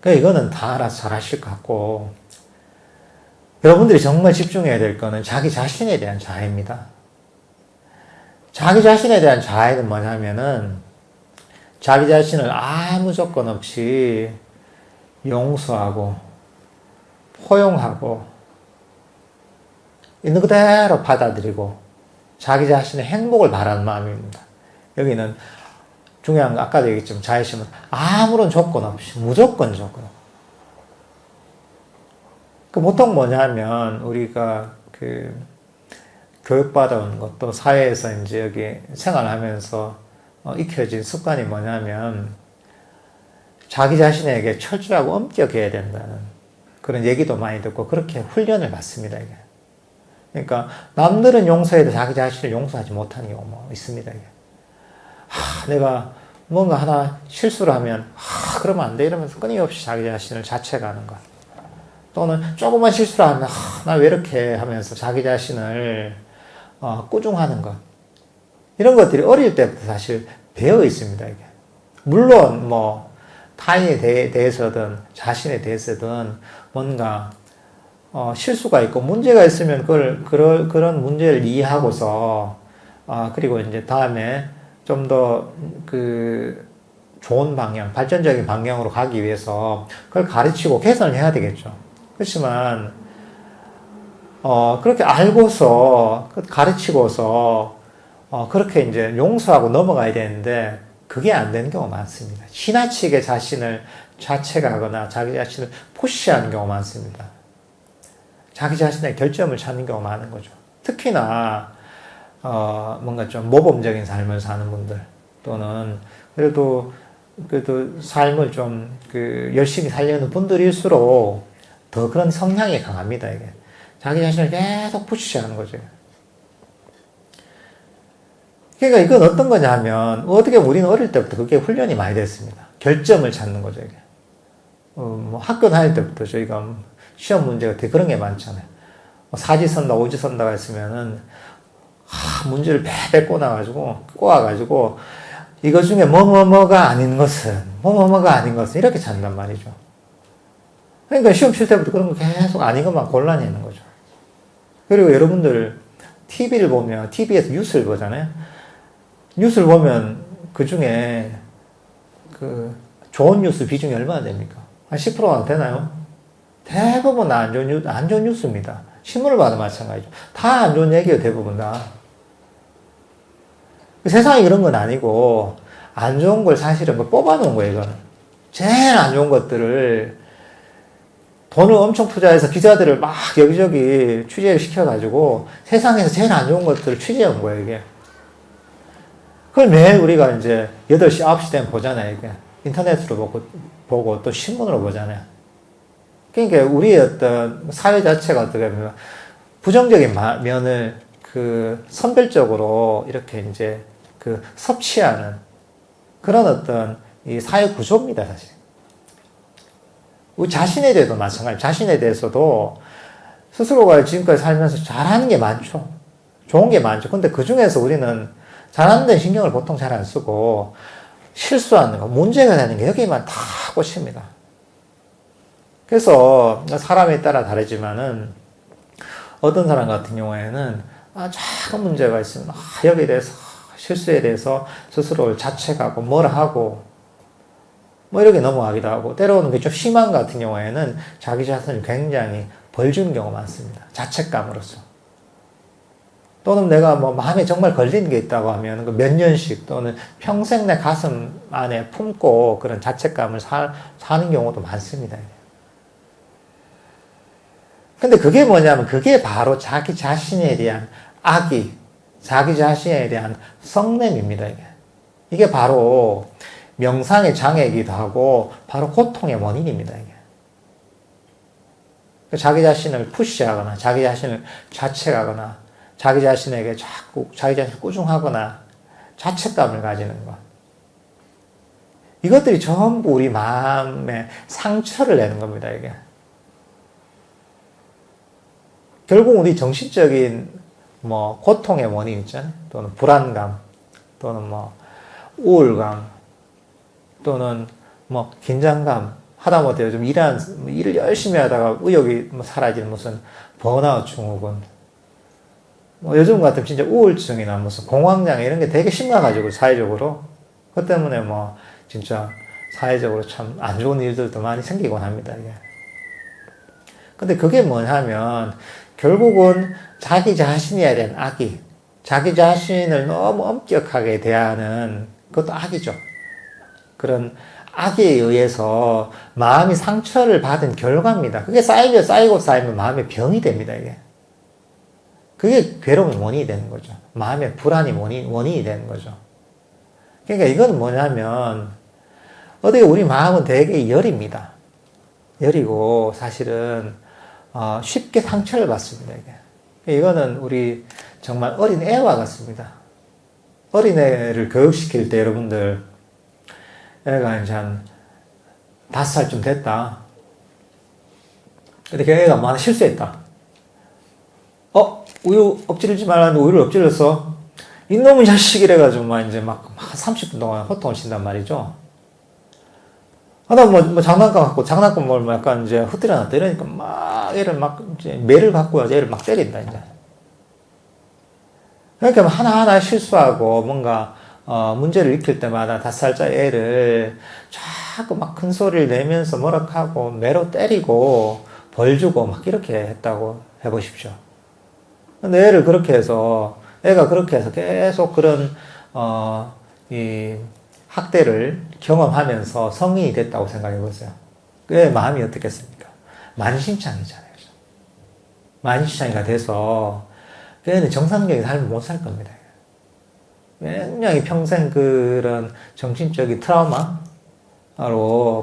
[SPEAKER 1] 그러니까 이거는 다 알아서 잘 하실 것 같고 여러분들이 정말 집중해야 될 거는 자기 자신에 대한 자애입니다. 자기 자신에 대한 자애는 뭐냐면은 자기 자신을 아무 조건 없이 용서하고 포용하고 있는 그대로 받아들이고 자기 자신의 행복을 바라는 마음입니다. 여기는 중요한 거 아까도 얘기했지만 자애심은 아무런 조건 없이 무조건 조건. 그 보통 뭐냐면 우리가 그 교육받아온 것도 사회에서 이제 여기 생활하면서 익혀진 습관이 뭐냐면 자기 자신에게 철저하고 엄격해야 된다는 그런 얘기도 많이 듣고 그렇게 훈련을 받습니다. 이게. 그러니까 남들은 용서해도 자기 자신을 용서하지 못하는 경우가 있습니다. 이게. 내가 뭔가 하나 실수를 하면 그러면 안 돼 이러면서 끊임없이 자기 자신을 자책하는 것 또는 조금만 실수를 하면 나 왜 이렇게 하면서 자기 자신을 꾸중하는 것 이런 것들이 어릴 때부터 사실 배어 있습니다. 이게. 물론 뭐 타인에 대해서든 자신에 대해서든 뭔가 실수가 있고 문제가 있으면 그런 문제를 이해하고서 그리고 이제 다음에 좀 더 좋은 방향, 발전적인 방향으로 가기 위해서 그걸 가르치고 개선을 해야 되겠죠. 그렇지만 그렇게 알고서 가르치고서 그렇게 이제 용서하고 넘어가야 되는데 그게 안 되는 경우가 많습니다. 지나치게 자신을 자책하거나 자기 자신을 푸시하는 경우가 많습니다. 자기 자신의 결점을 찾는 경우가 많은 거죠. 특히나 뭔가 좀 모범적인 삶을 사는 분들 또는 그래도 삶을 좀 열심히 살려는 분들일수록 더 그런 성향이 강합니다. 이게 자기 자신을 계속 푸시하는 거죠. 그러니까 이건 어떤 거냐 하면 어떻게 우리는 어릴 때부터 그게 훈련이 많이 됐습니다. 결점을 찾는 거죠. 이게. 뭐 학교 다닐 때부터 저희가 시험 문제가 되게 그런 게 많잖아요. 사지 선다, 오지 선다가 있으면은 문제를 배배 꼬아가지고 이거 중에 뭐뭐뭐가 아닌 것은 이렇게 찾는단 말이죠. 그러니까 시험 칠 때부터 그런 거 계속 아닌 것만 골라내는 거죠. 그리고 여러분들 TV를 보면 TV에서 뉴스를 보잖아요. 뉴스를 보면 그 중에 좋은 뉴스 비중이 얼마나 됩니까? 한 10%가 되나요? 대부분 안 좋은 뉴스입니다. 신문을 봐도 마찬가지죠. 다 안 좋은 얘기예요, 대부분 다. 세상에 그런 건 아니고, 안 좋은 걸 사실은 뽑아놓은 거예요, 이거는. 제일 안 좋은 것들을 돈을 엄청 투자해서 기자들을 막 여기저기 취재를 시켜가지고 세상에서 제일 안 좋은 것들을 취재한 거예요, 이게. 그걸 매일 우리가 이제 8시, 9시 되면 보잖아요, 이게. 인터넷으로 보고 또 신문으로 보잖아요. 그러니까 우리의 어떤 사회 자체가 어떻게 보면 부정적인 면을 선별적으로 이렇게 이제 섭취하는 그런 어떤 이 사회 구조입니다, 사실. 우리 자신에 대해서도 마찬가지. 자신에 대해서도 스스로가 지금까지 살면서 잘하는 게 많죠. 좋은 게 많죠. 근데 그 중에서 우리는 잘하는 데 신경을 보통 잘 안 쓰고 실수하는 거, 문제가 되는 게 여기만 다 꽂힙니다. 그래서 사람에 따라 다르지만은 어떤 사람 같은 경우에는 작은 문제가 있으면 여기에 대해서 실수에 대해서 스스로를 자책하고 뭐라 하고 뭐 이렇게 넘어가기도 하고, 때로는 게 좀 심한 것 같은 경우에는 자기 자신을 굉장히 벌 주는 경우가 많습니다. 자책감으로써. 또는 내가 뭐 마음에 정말 걸리는 게 있다고 하면 그 몇 년씩 또는 평생 내 가슴 안에 품고 그런 자책감을 사는 경우도 많습니다. 근데 그게 뭐냐면 그게 바로 자기 자신에 대한 악의, 자기 자신에 대한 성냄입니다. 이게 바로 명상의 장애이기도 하고 바로 고통의 원인입니다. 이게. 자기 자신을 푸시하거나 자기 자신을 자책하거나 자기 자신에게 자꾸 자기 자신을 꾸중하거나 자책감을 가지는 것. 이것들이 전부 우리 마음에 상처를 내는 겁니다. 이게. 결국 우리 정신적인 뭐 고통의 원인 있잖아요. 또는 불안감, 또는 뭐 우울감, 또는 뭐 긴장감, 하다못해 요즘 일을 열심히 하다가 의욕이 뭐 사라지는 무슨 번아웃 증후군, 뭐 요즘 같으면 진짜 우울증이나 무슨 공황장애 이런 게 되게 심각해가지고 사회적으로. 그 때문에 뭐 진짜 사회적으로 참 안 좋은 일들도 많이 생기곤 합니다. 이게. 근데 그게 뭐냐면 결국은 자기 자신에 대한 악의, 자기 자신을 너무 엄격하게 대하는 그것도 악이죠. 그런 악에 의해서 마음이 상처를 받은 결과입니다. 그게 쌓이고 쌓이면 마음의 병이 됩니다, 이게. 그게 괴로움의 원인이 되는 거죠. 마음의 불안이 원인이 되는 거죠. 그러니까 이건 뭐냐면, 어떻게 우리 마음은 되게 열입니다. 열이고, 사실은, 쉽게 상처를 받습니다, 이게. 이거는 우리 정말 어린 애와 같습니다. 어린애를 교육시킬 때 여러분들, 애가 이제 한 5살쯤 됐다. 근데 그 애가 뭐 하나 실수했다. 우유 엎질르지 말라는데 우유를 엎질렀어. 이놈의 자식 이래가지고 막 이제 막 30분 동안 호통을 친단 말이죠. 하다 뭐 장난감 갖고 장난감 뭘 약간 이제 흩뜨려 놨다. 이러니까 막 애를 막 이제 매를 갖고 와서 애를 막 때린다, 이제. 그러니까 하나하나 실수하고 뭔가 문제를 일으킬 때마다 5살짜리 애를 자꾸 막 큰 소리를 내면서 뭐라 하고 매로 때리고 벌 주고 막 이렇게 했다고 해보십시오. 근데 애가 그렇게 해서 계속 그런 이 학대를 경험하면서 성인이 됐다고 생각해 보세요. 그 마음이 어떻겠습니까? 만신창이잖아요. 만신창이가 돼서 그 애는 정상적인 삶을 못 살 겁니다. 굉장히 평생 그런 정신적인 트라우마로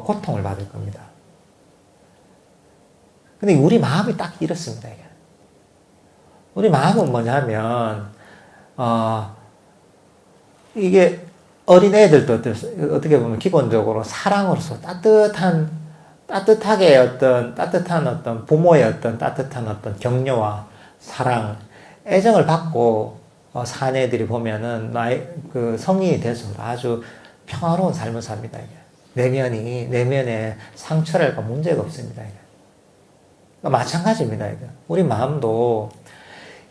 [SPEAKER 1] 고통을 받을 겁니다. 근데 우리 마음이 딱 이렇습니다. 우리 마음은 뭐냐면, 이게 어린애들도 어떻게 보면 기본적으로 사랑으로서 따뜻한 어떤 부모의 어떤 따뜻한 어떤 격려와 사랑, 애정을 받고 산 애들이 보면은 그 성인이 돼서 아주 평화로운 삶을 삽니다. 이게. 내면에 상처랄까 문제가 없습니다. 이게. 그러니까 마찬가지입니다. 이게. 우리 마음도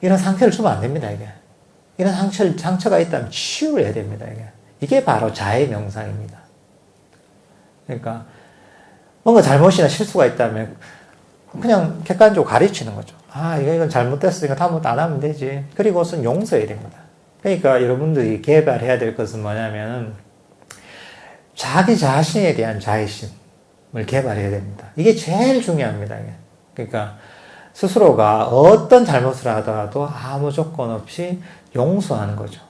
[SPEAKER 1] 이런 상처를 주면 안 됩니다. 이게. 이런 상처가 있다면 치유를 해야 됩니다. 이게 바로 자해 명상입니다. 그러니까 뭔가 잘못이나 실수가 있다면 그냥 객관적으로 가르치는 거죠. 이건 잘못됐으니까 다음부터 안 하면 되지. 그리고선 용서해야 됩니다. 그러니까 여러분들이 개발해야 될 것은 뭐냐면 자기 자신에 대한 자애심을 개발해야 됩니다. 이게 제일 중요합니다. 그러니까 스스로가 어떤 잘못을 하더라도 아무 조건 없이 용서하는 거죠.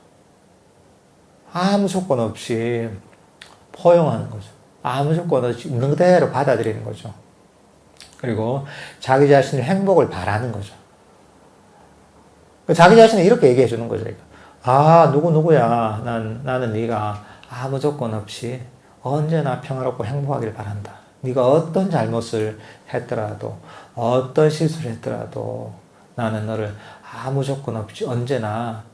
[SPEAKER 1] 아무 조건 없이 포용하는 거죠. 아무 조건 없이 있는 그대로 받아들이는 거죠. 그리고 자기 자신의 행복을 바라는 거죠. 자기 자신이 이렇게 얘기해 주는 거죠. 누구야. 나는 네가 아무 조건 없이 언제나 평화롭고 행복하길 바란다. 네가 어떤 잘못을 했더라도, 어떤 실수를 했더라도 나는 너를 아무 조건 없이 언제나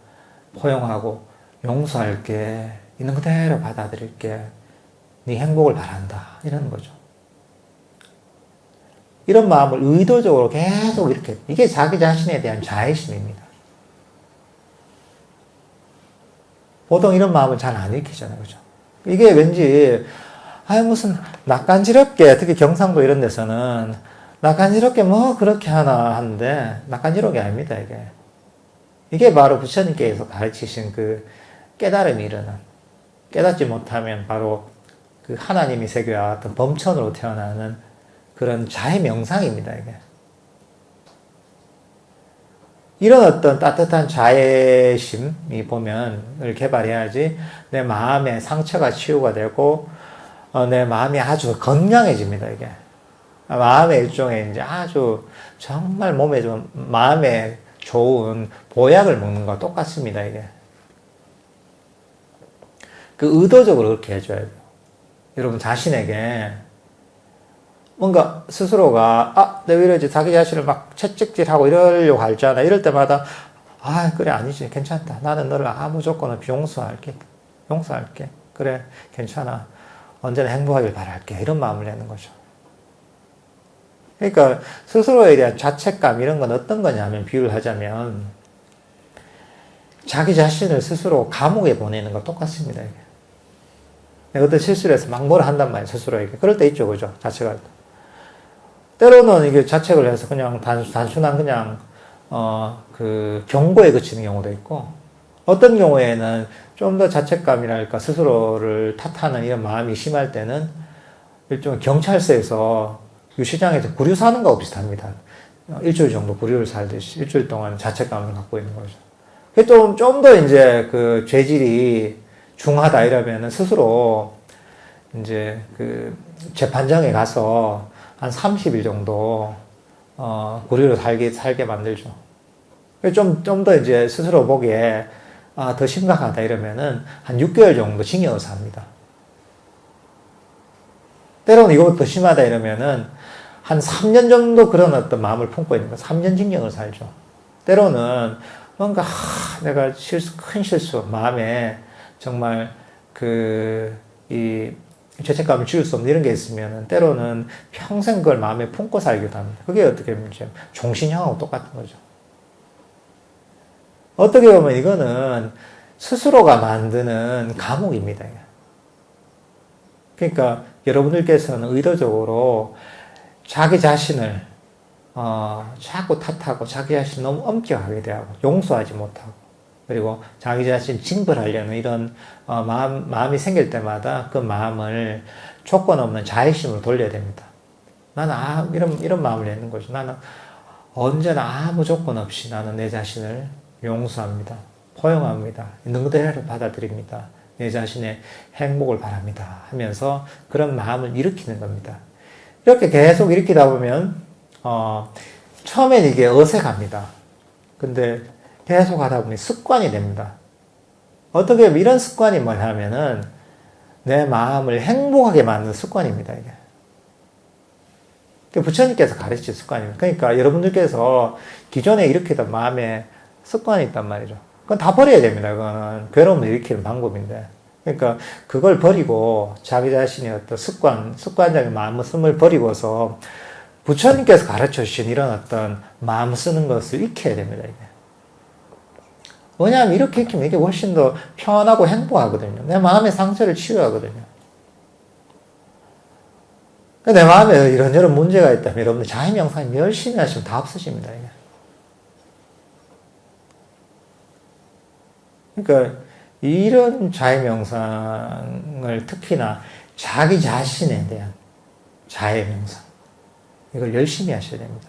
[SPEAKER 1] 포용하고 용서할게. 있는 그대로 받아들일게. 네 행복을 바란다. 이러는 거죠. 이런 마음을 의도적으로 계속 이렇게, 이게 자기 자신에 대한 자애심입니다. 보통 이런 마음을 잘 안 익히잖아요. 그죠? 이게 왠지, 무슨 낯간지럽게, 특히 경상도 이런 데서는 낯간지럽게 뭐 그렇게 하나 하는데, 낯간지러운 게 아닙니다, 이게. 이게 바로 부처님께서 가르치신 그 깨달음이 일어난, 깨닫지 못하면 바로 그 하나님이 새겨왔던 범천으로 태어나는 그런 자해 명상입니다, 이게. 이런 어떤 따뜻한 자애심이 보면, 개발해야지 내 마음의 상처가 치유가 되고, 내 마음이 아주 건강해집니다, 이게. 마음의 일종의 이제 아주 정말 몸에 좀, 마음에 좋은 보약을 먹는 거와 똑같습니다, 이게. 그 의도적으로 그렇게 해줘야 돼요. 여러분 자신에게 뭔가 스스로가 내가 이러지 자기 자신을 막 채찍질하고 이러려고 하잖아. 이럴 때마다 그래 아니지 괜찮다. 나는 너를 아무 조건 없이 용서할게. 그래 괜찮아. 언제나 행복하길 바랄게. 이런 마음을 내는 거죠. 그러니까 스스로에 대한 자책감 이런 건 어떤 거냐면 비유를 하자면 자기 자신을 스스로 감옥에 보내는 거 똑같습니다. 이게. 내가 어떤 실수를 해서 막 뭐라 한단 말이에요. 스스로에게. 그럴 때 있죠. 그죠? 자책할 때. 때로는 이게 자책을 해서 그냥 단순한 그냥, 경고에 그치는 경우도 있고, 어떤 경우에는 좀 더 자책감이랄까, 스스로를 탓하는 이런 마음이 심할 때는 일종의 경찰서에서 유시장에서 구류 사는 거하고 비슷합니다. 일주일 정도 구류를 살듯이, 일주일 동안 자책감을 갖고 있는 거죠. 좀 더 이제 그 죄질이 중하다 이러면은 스스로 이제 그 재판장에 가서 한 30일 정도, 구류로 살게 만들죠. 좀 더 이제 스스로 보기에, 더 심각하다 이러면은 한 6개월 정도 징역을 삽니다. 때로는 이것보다 더 심하다 이러면은 한 3년 정도 그런 어떤 마음을 품고 있는 거예요. 3년 징역을 살죠. 때로는 뭔가, 내가 큰 실수, 마음에 정말 이 죄책감을 지울 수 없는 이런 게 있으면 때로는 평생 그걸 마음에 품고 살기도 합니다. 그게 어떻게 보면 종신형하고 똑같은 거죠. 어떻게 보면 이거는 스스로가 만드는 감옥입니다. 그러니까 여러분들께서는 의도적으로 자기 자신을 자꾸 탓하고 자기 자신을 너무 엄격하게 대하고 용서하지 못하고 그리고 자기 자신 징벌하려는 이런 마음이 생길 때마다 그 마음을 조건 없는 자애심으로 돌려야 됩니다. 나는 이런 마음을 내는 거죠. 나는 언제나 아무 조건 없이 나는 내 자신을 용서합니다. 포용합니다. 있는 그대로 받아들입니다. 내 자신의 행복을 바랍니다. 하면서 그런 마음을 일으키는 겁니다. 이렇게 계속 일으키다 보면 처음엔 이게 어색합니다. 근데 계속 하다 보니 습관이 됩니다. 어떻게 보면 이런 습관이 뭐냐면은 내 마음을 행복하게 만드는 습관입니다, 이게. 부처님께서 가르친 습관입니다. 그러니까 여러분들께서 기존에 일으키던 마음에 습관이 있단 말이죠. 그건 다 버려야 됩니다. 그거는 괴로움을 일으키는 방법인데. 그러니까 그걸 버리고 자기 자신의 어떤 습관적인 마음을 버리고서 부처님께서 가르쳐 주신 이런 어떤 마음 쓰는 것을 익혀야 됩니다, 이게. 왜냐하면 이렇게 익히면 이게 훨씬 더 편하고 행복하거든요. 내 마음의 상처를 치유하거든요. 내 마음에 이런저런 문제가 있다면 여러분들 자해명상 열심히 하시면 다 없어집니다, 이게. 그러니까 이런 자해명상을 특히나 자기 자신에 대한 자해명상 이걸 열심히 하셔야 됩니다.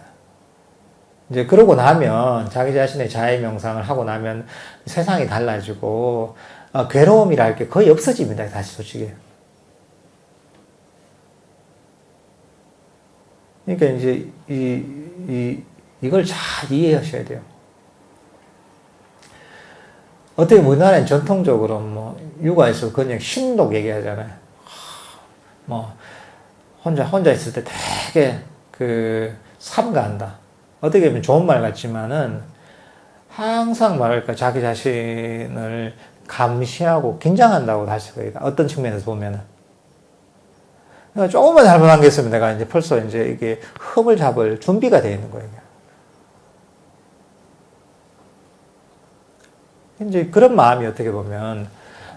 [SPEAKER 1] 이제 그러고 나면 자기 자신의 자해명상을 하고 나면 세상이 달라지고 괴로움이랄 게 거의 없어집니다. 다시 솔직히. 그러니까 이제 이걸 잘 이해하셔야 돼요. 어떻게 우리나라는 전통적으로 육아에서 그냥 신독 얘기하잖아요. 혼자 있을 때 되게 삼가한다. 어떻게 보면 좋은 말 같지만은 항상 말할까 자기 자신을 감시하고 긴장한다고 할 수가 있다. 어떤 측면에서 보면은. 그러니까 조금만 잘못한 게 있으면 내가 이제 벌써 이제 이게 흠을 잡을 준비가 되어 있는 거예요. 이제 그런 마음이 어떻게 보면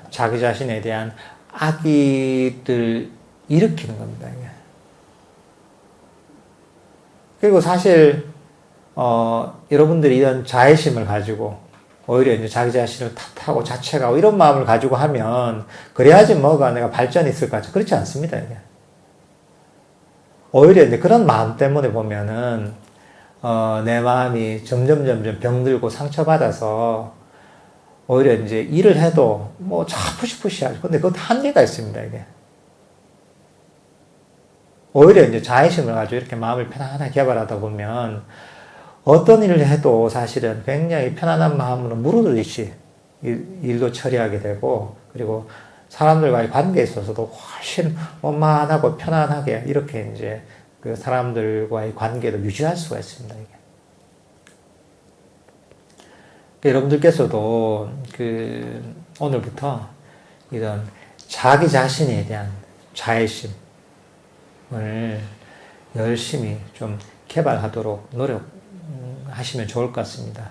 [SPEAKER 1] 자기 자신에 대한 악의를 일으키는 겁니다. 이게. 그리고 사실 여러분들이 이런 자애심을 가지고 오히려 이제 자기 자신을 탓하고 자책하고 이런 마음을 가지고 하면 그래야지 뭐가 내가 발전이 있을까? 그렇지 않습니다. 이게. 오히려 이제 그런 마음 때문에 보면은 내 마음이 점점 병들고 상처받아서 오히려 이제 일을 해도 뭐 푸시푸시 하죠. 근데 그것도 한계가 있습니다. 이게. 오히려 이제 자애심을 가지고 이렇게 마음을 편안하게 개발하다 보면 어떤 일을 해도 사실은 굉장히 편안한 마음으로 무르르듯이 일도 처리하게 되고, 그리고 사람들과의 관계에 있어서도 훨씬 원만하고 편안하게 이렇게 이제 그 사람들과의 관계도 유지할 수가 있습니다. 이게. 여러분들께서도 오늘부터 이런 자기 자신에 대한 자애심을 열심히 좀 개발하도록 노력하시면 좋을 것 같습니다.